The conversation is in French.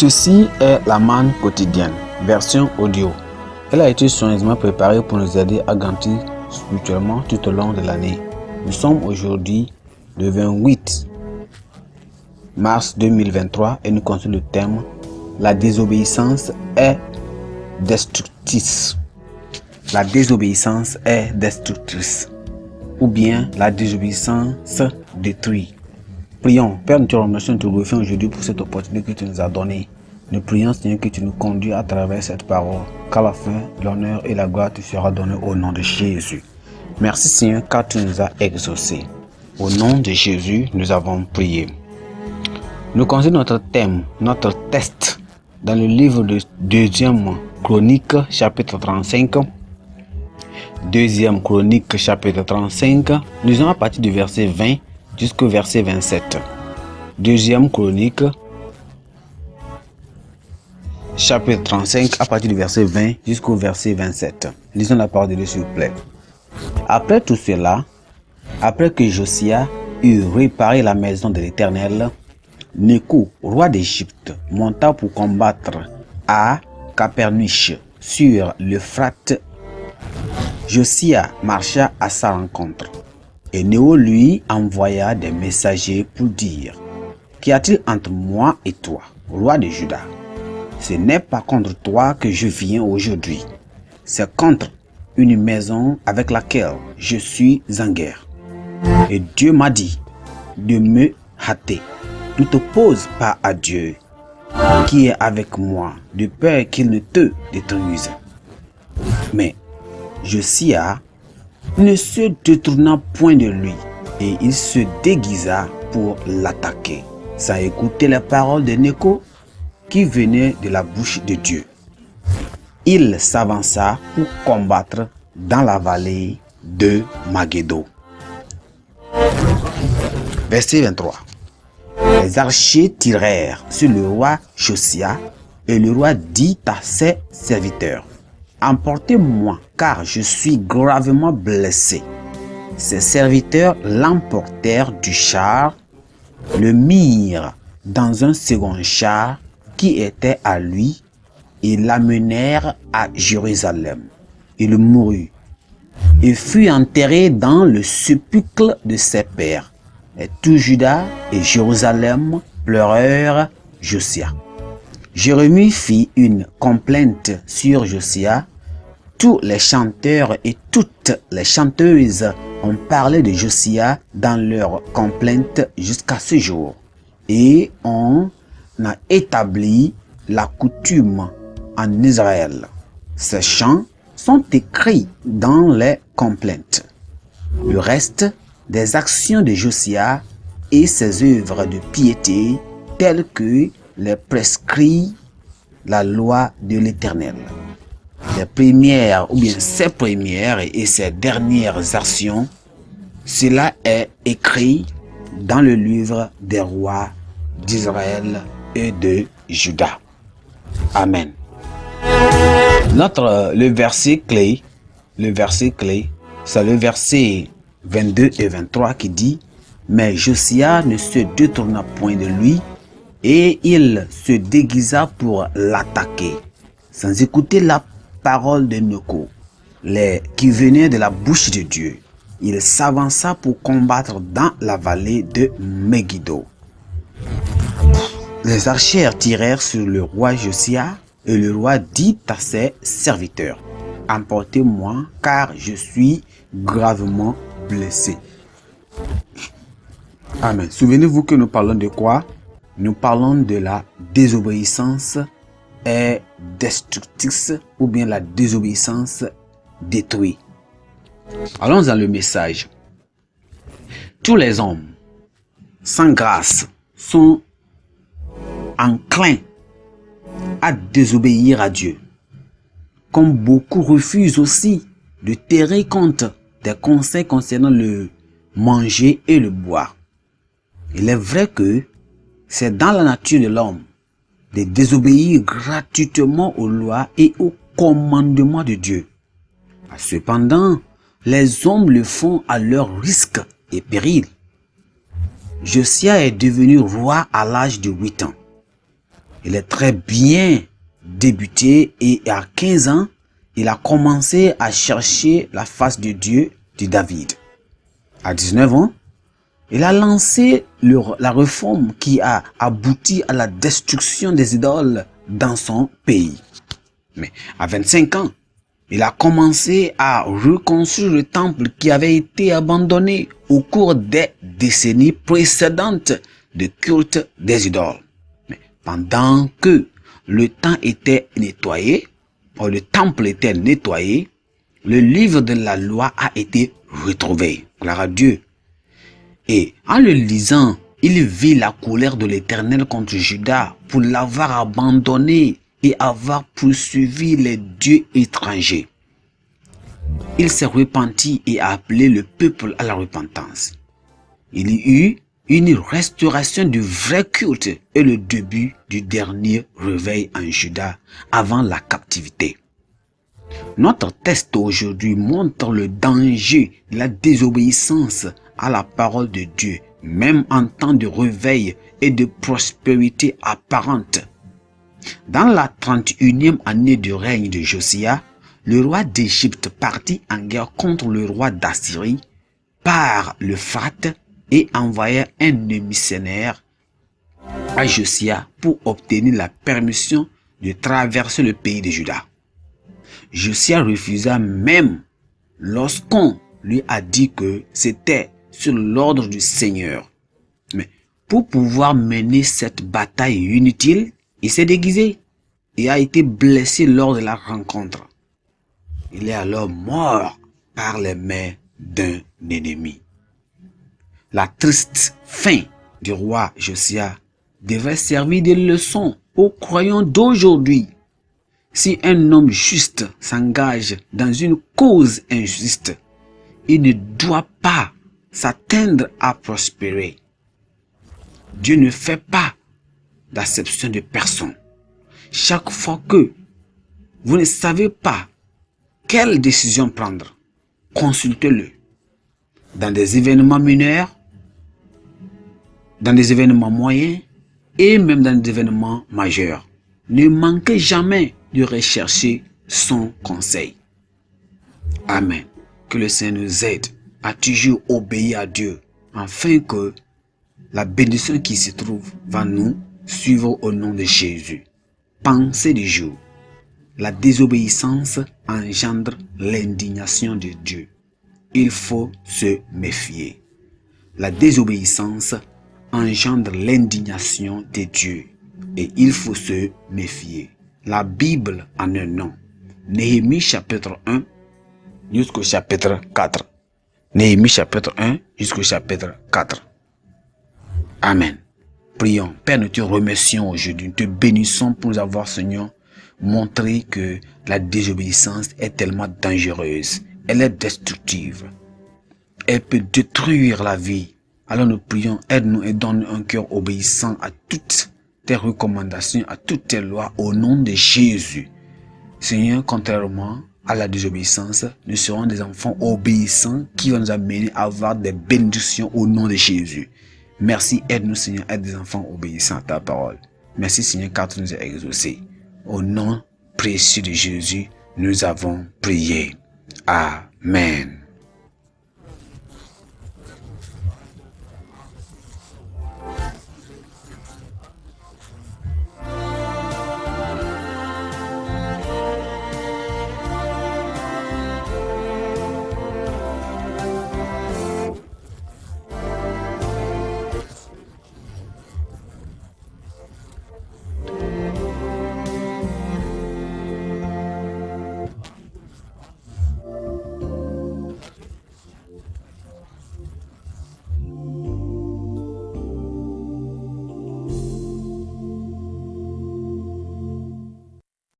Ceci est la manne quotidienne, version audio. Elle a été soigneusement préparée pour nous aider à grandir spirituellement tout au long de l'année. Nous sommes aujourd'hui le 28 mars 2023 et nous continuons le thème « La désobéissance est destructrice ». La désobéissance est destructrice. Ou bien la désobéissance détruit. Prions. Père, nous te remercions et nous te glorifions aujourd'hui pour cette opportunité que tu nous as donnée. Nous prions, Seigneur, que tu nous conduis à travers cette parole, qu'à la fin, l'honneur et la gloire te sera donnée au nom de Jésus. Merci, Seigneur, car tu nous as exaucés. Au nom de Jésus, nous avons prié. Nous continuons notre thème, notre test, dans le livre de 2e Chronique, chapitre 35. 2e Chronique, chapitre 35. Nous sommes à partir du verset 20 jusqu'au verset 27. 2e Chronique, chapitre 35, à partir du verset 20 jusqu'au verset 27. Lisons la parole de Dieu, s'il vous plaît. Après tout cela, après que Josia eut réparé la maison de l'Éternel, Nécho, roi d'Égypte, monta pour combattre à Capernish sur l'Euphrate. Josia marcha à sa rencontre. Et Nécho lui envoya des messagers pour dire: Qu'y a-t-il entre moi et toi, roi de Juda? Ce n'est pas contre toi que je viens aujourd'hui, c'est contre une maison avec laquelle je suis en guerre. Et Dieu m'a dit de me hâter. Ne t'oppose pas à Dieu qui est avec moi, de peur qu'il ne te détruise. Mais Josia ne se détourna point de lui, et il se déguisa pour l'attaquer, sans écouter les paroles de Nécho qui venaient de la bouche de Dieu. Il s'avança pour combattre dans la vallée de Magédo. Verset 23. Les archers tirèrent sur le roi Josia, et le roi dit à ses serviteurs: Emportez-moi, car je suis gravement blessé. Ses serviteurs l'emportèrent du char, le mirent dans un second char qui était à lui, et l'amenèrent à Jérusalem. Il mourut et fut enterré dans le sépulcre de ses pères. Et tout Juda et Jérusalem pleurèrent Josia. Jérémie fit une complainte sur Josia. Tous les chanteurs et toutes les chanteuses ont parlé de Josia dans leur complainte jusqu'à ce jour. Et on a établi la coutume en Israël. Ces chants sont écrits dans les complaintes. Le reste des actions de Josia et ses œuvres de piété telles que les prescrit la loi de l'Éternel. Les premières, ou bien ses premières et ses dernières actions, cela est écrit dans le livre des rois d'Israël et de Juda. Amen. Le verset clé, c'est le verset 22 et 23 qui dit: Mais Josia ne se détourna point de lui, et il se déguisa pour l'attaquer, sans écouter la parole de Nécho, qui venait de la bouche de Dieu. Il s'avança pour combattre dans la vallée de Megiddo. Les archers tirèrent sur le roi Josia, et le roi dit à ses serviteurs: Emportez-moi, car je suis gravement blessé. Amen. Souvenez-vous que nous parlons de quoi? Nous parlons de la désobéissance est destructrice, ou bien la désobéissance détruit. Allons dans le message. Tous les hommes sans grâce sont enclins à désobéir à Dieu, comme beaucoup refusent aussi de tenir compte des conseils concernant le manger et le boire. Il est vrai que c'est dans la nature de l'homme de désobéir gratuitement aux lois et aux commandements de Dieu. Cependant, les hommes le font à leur risque et péril. Josia est devenu roi à l'âge de 8 ans. Il est très bien débuté et à 15 ans, il a commencé à chercher la face de Dieu, dit David. À 19 ans, il a lancé la réforme qui a abouti à la destruction des idoles dans son pays. Mais à 25 ans, il a commencé à reconstruire le temple qui avait été abandonné au cours des décennies précédentes de culte des idoles. Mais pendant que le temple était nettoyé, le livre de la loi a été retrouvé. Gloire à Dieu. Et en le lisant, il vit la colère de l'Éternel contre Juda pour l'avoir abandonné et avoir poursuivi les dieux étrangers. Il s'est repenti et a appelé le peuple à la repentance. Il y eut une restauration du vrai culte et le début du dernier réveil en Juda avant la captivité. Notre texte aujourd'hui montre le danger de la désobéissance à la parole de Dieu, même en temps de réveil et de prospérité apparente. Dans la 31e année du règne de Josia, le roi d'Égypte partit en guerre contre le roi d'Assyrie par l'Euphrate et envoya un émissaire à Josia pour obtenir la permission de traverser le pays de Juda. Josia refusa même lorsqu'on lui a dit que c'était sur l'ordre du Seigneur. Mais pour pouvoir mener cette bataille inutile, il s'est déguisé et a été blessé lors de la rencontre. Il est alors mort par les mains d'un ennemi. La triste fin du roi Josia devrait servir de leçon aux croyants d'aujourd'hui. Si un homme juste s'engage dans une cause injuste, il ne doit pas s'attendre à prospérer. Dieu ne fait pas d'acception de personne. Chaque fois que vous ne savez pas quelle décision prendre, consultez-le. Dans des événements mineurs, dans des événements moyens et même dans des événements majeurs. Ne manquez jamais de rechercher son conseil. Amen. Que le Seigneur nous aide à toujours obéir à Dieu afin que la bénédiction qui se trouve va nous suivre au nom de Jésus. Pensée du jour. La désobéissance engendre l'indignation de Dieu. Il faut se méfier. La désobéissance engendre l'indignation de Dieu et il faut se méfier. La Bible en un nom. Néhémie chapitre 1 jusqu'au chapitre 4. Néhémie chapitre 1 jusqu'au chapitre 4. Amen. Prions. Père, nous te remercions aujourd'hui. Nous te bénissons pour nous avoir, Seigneur, montré que la désobéissance est tellement dangereuse. Elle est destructive. Elle peut détruire la vie. Alors nous prions, aide-nous et donne-nous un cœur obéissant à toutes tes recommandations, à toutes tes lois, au nom de Jésus. Seigneur, contrairement à la désobéissance, nous serons des enfants obéissants qui vont nous amener à avoir des bénédictions au nom de Jésus. Merci, aide-nous Seigneur, aide des enfants obéissants à ta parole. Merci Seigneur, car tu nous as exaucés. Au nom précieux de Jésus, nous avons prié. Amen.